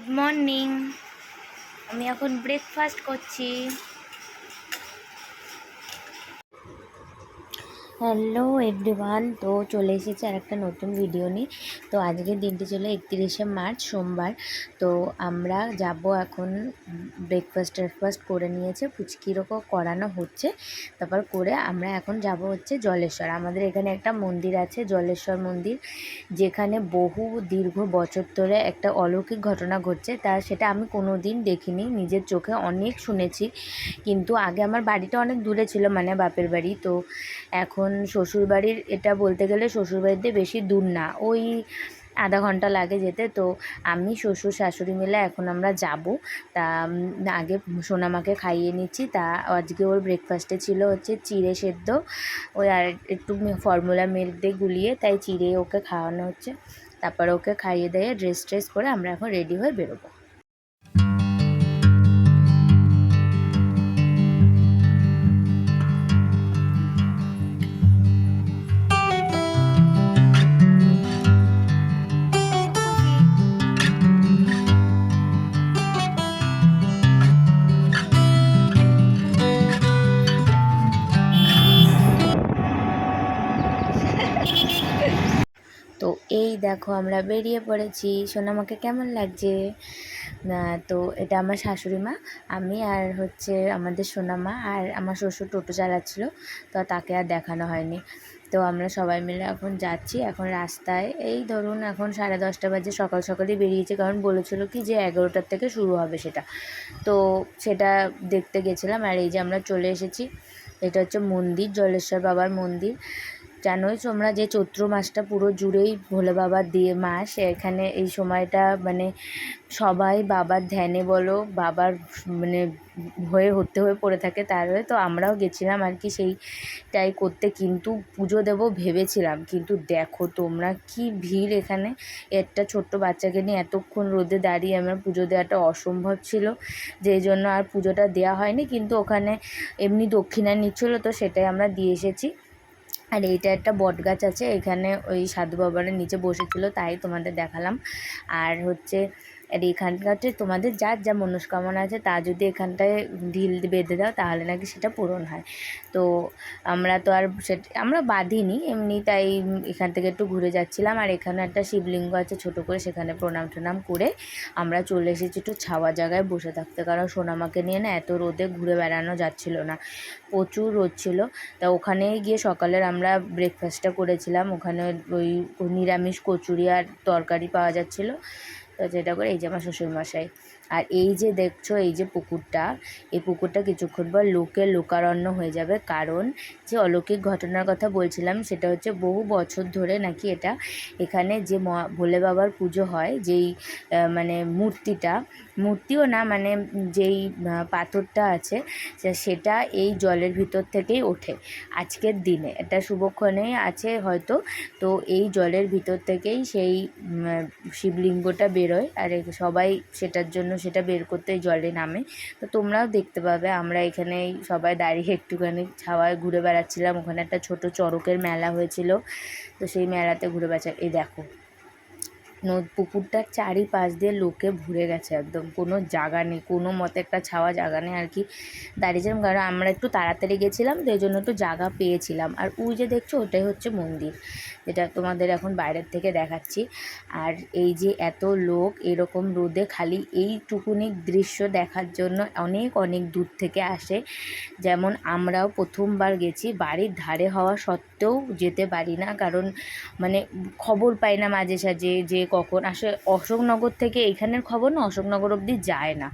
Good morning. আমি এখন breakfast করছি। হ্যালো এভরিওয়ান, তো চলে এসেছি আর একটা নতুন ভিডিও নিয়ে। তো আজকের দিনটি ছিল 31শে মার্চ, সোমবার। তো আমরা যাব এখন ব্রেকফাস্ট করে নিয়েছে, ফুচকিরকম করানো হচ্ছে, তারপর করে আমরা এখন যাব হচ্ছে জলেশ্বর। আমাদের এখানে একটা মন্দির আছে, জলেশ্বর মন্দির, যেখানে বহু দীর্ঘ বছর ধরে একটা অলৌকিক ঘটনা ঘটছে। সেটা আমি কোনো দিন দেখিনি, নিজের চোখে অনেক শুনেছি, কিন্তু আগে আমার বাড়িটা অনেক দূরে ছিল, মানে বাপের বাড়ি। তো এখন শ্বশুরবাড়ির, এটা বলতে গেলে শ্বশুরবাড়িতে বেশি দূর না, ওই আধা ঘন্টা লাগে যেতে। তো আমি শ্বশুর শাশুড়ি মিলে এখন আমরা যাব। তা আগে সোনামাকে খাইয়ে নিচ্ছি। তা আজকে ওর ব্রেকফাস্টে ছিল হচ্ছে চিড়ে সেদ্ধ, ওই আর একটু ফর্মুলা মিল্ক দিয়ে গুলিয়ে, তাই চিড়ে ওকে খাওয়ানো হচ্ছে। তারপর ওকে খাইয়ে দিয়ে ড্রেস করে আমরা এখন রেডি হয়ে বেরোবো। তো এই দেখো আমরা বেরিয়ে পড়েছি। সোনামাকে কেমন লাগছে? তো এটা আমার শাশুড়ি মা, আমি আর হচ্ছে আমাদের সোনামা, আর আমার শ্বশুর টোটো চালাচ্ছিল, তো তাকে আর দেখানো হয়নি। তো আমরা সবাই মিলে এখন যাচ্ছি। এখন রাস্তায় এই ধরুন এখন 10:30 বাজে, সকালই বেরিয়েছি, কারণ বলেছিল কি যে 11টার থেকে শুরু হবে সেটা। তো সেটা দেখতে গেছিলাম। আর এই যে আমরা চলে এসেছি, এটা হচ্ছে মন্দির, জলেশ্বর বাবার মন্দির। জানোই তোমরা যে চৈত্র মাসটা পুরো জুড়েই ভোলে বাবার দিয়ে মাস, এখানে এই সময়টা মানে সবাই বাবার ধ্যানে বলো, বাবার মানে হতে হয়ে পড়ে থাকে তার হয়ে। তো আমরাও গেছিলাম আর কি সেইটাই করতে, কিন্তু পুজো দেবো ভেবেছিলাম, কিন্তু দেখো তোমরা কি ভিড় এখানে। একটা ছোট্ট বাচ্চাকে নিয়ে এতক্ষণ রোদে দাঁড়িয়ে আমার পুজো দেওয়াটা অসম্ভব ছিল, যেই জন্য আর পুজোটা দেওয়া হয়নি। কিন্তু ওখানে এমনি দক্ষিণা নিচ্ছিলো, তো সেটাই আমরা দিয়ে এসেছি। আর এইটা একটা বট গাছ আছে, এখানে ওই সাধু বাবারা নিচে বসেছিল, তাই তোমাদের দেখালাম। আর হচ্ছে আর এখানটাতে তোমাদের যার যা মনস্কামনা আছে, তা যদি এখানটায় ঢিল বেঁধে দাও তাহলে নাকি সেটা পূরণ হয়। তো আমরা তো আর আমরা বাঁধিনি এমনি, তাই এখান থেকে একটু ঘুরে যাচ্ছিলাম। আর এখানে একটা শিবলিঙ্গ আছে ছোটো করে, সেখানে প্রণাম করে আমরা চলে এসেছি একটু ছাওয়া জায়গায় বসে থাকতে, কারণ সোনামাকে নিয়ে না এত রোদে ঘুরে বেড়ানো যাচ্ছিল না, প্রচুর রোদ ছিল। তা ওখানে গিয়ে সকালের আমরা ব্রেকফাস্টটা করেছিলাম, ওখানে ওই নিরামিষ কচুরি আর তরকারি পাওয়া যাচ্ছিলো। তো যেটা করে এই যে আমার শ্বশুরমশাই। আর এই যে দেখছো এই যে পুকুরটা, এই পুকুরটা কিছুক্ষণ পর লোকারণ্য হয়ে যাবে, কারণ যে অলৌকিক ঘটনার কথা বলছিলাম সেটা হচ্ছে বহু বছর ধরে নাকি এখানে যে ভোলে বাবার পুজো হয়, যেই মানে মূর্তিও না, মানে যেই পাথরটা আছে সেটা এই জলের ভিতর থেকেই ওঠে। আজকের দিনে এটা শুভক্ষণেই আছে হয়তো, তো এই জলের ভিতর থেকেই সেই শিবলিঙ্গটা বেরোয়, আর সবাই সেটার জন্য সেটা বের করতে জলে নামে। তো তোমরাও দেখতে পাবে, আমরা এখানে সবাই দাঁড়িয়ে একটুখানি ছাওয়ায় ঘুরে বেড়াচ্ছিলাম। ওখানে একটা ছোট চড়কের মেলা হয়েছিল, তো সেই মেলাতে ঘুরে বেড়াচ্ছি। এই দেখো পুকুরটার চারিপাশ দিয়ে লোকে ভরে গেছে, একদম কোনো জায়গা নেই, কোনো মতে একটা ছাওয়া জায়গা নেই আর কি দাঁড়িয়েছিলাম, কারণ আমরা একটু তাড়াতাড়ি গেছিলাম, তো এই জন্য একটু জায়গা পেয়েছিলাম। আর ওই যে দেখছো ওটাই হচ্ছে মন্দির, যেটা তোমাদের এখন বাইরের থেকে দেখাচ্ছি। আর এই যে এত লোক এরকম রোদে খালি এইটুকুনি দৃশ্য দেখার জন্য অনেক দূর থেকে আসে। যেমন আমরাও প্রথমবার গেছি, বাড়ির ধারে হওয়া সত্ত্বেও যেতে পারি না, কারণ মানে খবর পাই না মাঝে সাঝে যে কখন আসে। অশোকনগর থেকে এখানের খবর না অশোকনগর অবধি যায় না,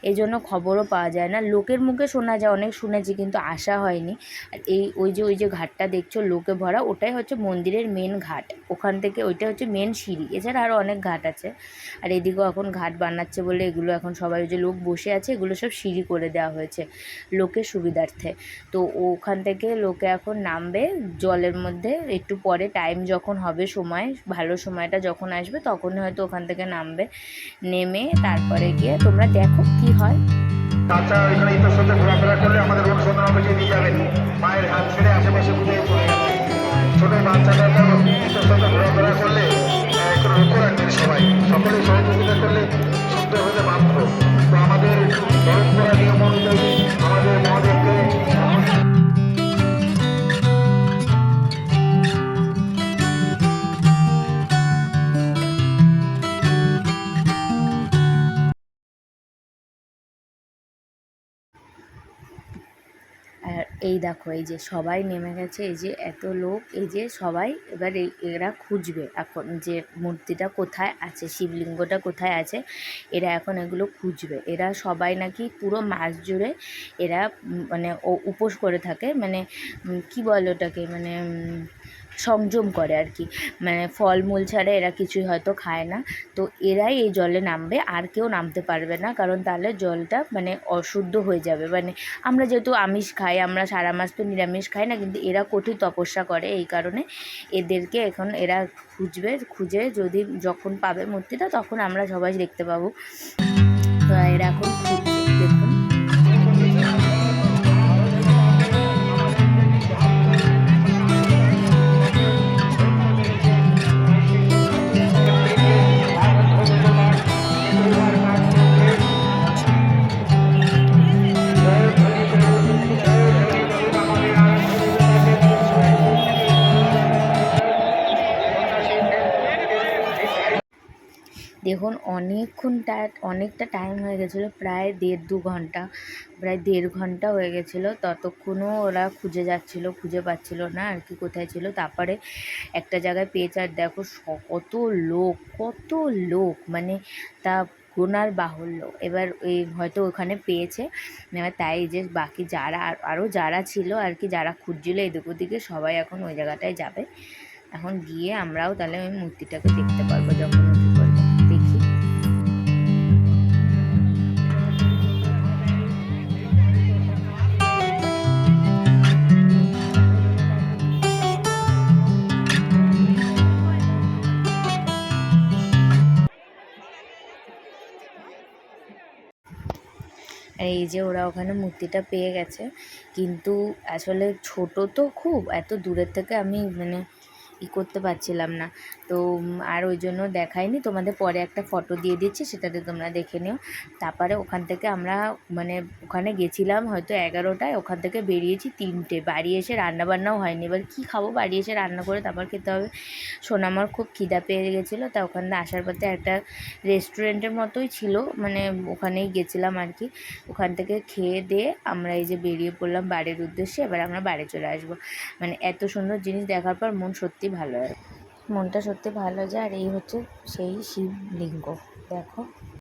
এই জন্য খবরও পাওয়া যায় না। লোকের মুখে শোনা যায়, অনেক শুনেছি, কিন্তু আসা হয়নি। আর ওই যে ঘাটটা দেখছো লোকে ভরা, ওটাই হচ্ছে মন্দিরের মেন ঘাট। ওখান থেকে ওইটা হচ্ছে মেন সিঁড়ি, এছাড়া আরও অনেক ঘাট আছে। আর এদিকেও এখন ঘাট বানাচ্ছে বলে এগুলো এখন সবাই যে লোক বসে আছে এগুলো সব সিঁড়ি করে দেওয়া হয়েছে লোকের সুবিধার্থে। তো ওখান থেকে লোকে এখন নামবে জলের মধ্যে, একটু পরে টাইম যখন হবে, সময় ভালো সময়টা যখন আসবে তখন হয়তো ওখান থেকে নামবে, নেমে তারপরে গিয়ে তোমরা দেখো কি হয়। বাচ্চা ওইখানে ইতর সাথে ঘোরাফেরা করলে আমাদের অনুসন্ধান অফিসে নিয়ে যাবেন, মায়ের হাত ছেড়ে আশেপাশে ঘুরে চলে গেছে। ছোট বাচ্চাটা ইতর সাথে ঘোরাফেরা করলে একটু লক্ষ্য রাখবেন, সকলেই সহযোগিতা করলে সুন্দর এই দেখো এই যে সবাই নেমে গেছে, এই যে এত লোক, এই যে সবাই এবার এরা খুঁজবে এখন যে মূর্তিটা কোথায় আছে, শিবলিঙ্গটা কোথায় আছে, এরা এখন এগুলো খুঁজবে। এরা সবাই নাকি পুরো মাস জুড়ে এরা মানে উপোস করে থাকে, মানে কি বলে ওটাকে, মানে সংযম করে আর কি, মানে ফলমূল ছাড়া এরা কিছুই হয়তো খায় না। তো এরাই এই জলে নামবে, আর কেউ নামতে পারবে না, কারণ তাহলে জলটা মানে অশুদ্ধ হয়ে যাবে। মানে আমরা যেহেতু আমিষ খাই, আমরা সারা মাস তো নিরামিষ খাই না, কিন্তু এরা কঠিন তপস্যা করে, এই কারণে এদেরকে এখন এরা খুঁজবে, খুঁজে যদি যখন পাবে মূর্তিটা তখন আমরা সবাই দেখতে পাবো। তো এরা এখন খুঁজছে, দেখুন। দেখুন অনেকটা টাইম হয়ে গেছিলো, প্রায় 1.5-2 ঘন্টা, প্রায় 1.5 ঘন্টা হয়ে গেছিলো। ততক্ষণও ওরা খুঁজে যাচ্ছিলো, খুঁজে পাচ্ছিলো না আর কি কোথায় ছিল। তারপরে একটা জায়গায় পেয়েছে, আর দেখো কত লোক, মানে তা গোনার বাহুল্য। এবার এই হয়তো ওখানে পেয়েছে, এবার তাই যে বাকি যারা আরও যারা ছিল আর কি, যারা খুঁজছিল এদিক ওদিকে, সবাই এখন ওই জায়গাটায় যাবে। এখন গিয়ে আমরাও তাহলে ওই মূর্তিটাকে দেখতে পারবো যখন ও কী করবে, দেখি। আর এই যে ওরা ওখানে মূর্তিটা পেয়ে গেছে, কিন্তু আসলে ছোট তো খুব, এত দূরের থেকে আমি মানে করতে পারছিলাম না। তো আর ওই জন্য দেখাইনি, তোমাদের পরে একটা ফটো দিয়ে দিচ্ছি, সেটাতে তোমরা দেখে নিও। তারপরে ওখান থেকে আমরা মানে ওখানে গেছিলাম হয়তো 11টায়, ওখান থেকে বেরিয়েছি 3টে, বাড়ি এসে রান্নাবান্নাও হয়নি। এবার কী খাবো, বাড়ি এসে রান্না করে তারপর খেতে হবে। সোনামার খুব খিদা পেয়ে গেছিলো, তা ওখান থেকে আসার পথে একটা রেস্টুরেন্টের মতোই ছিল, মানে ওখানেই গেছিলাম আর কি। ওখান থেকে খেয়ে দিয়ে আমরা এই যে বেরিয়ে পড়লাম বাড়ির উদ্দেশ্যে। এবার আমরা বাড়ি চলে আসবো। মানে এত সুন্দর জিনিস দেখার পর মনটা সত্যি ভালো যায়। আর এই হচ্ছে সেই শিবলিঙ্গ, দেখো।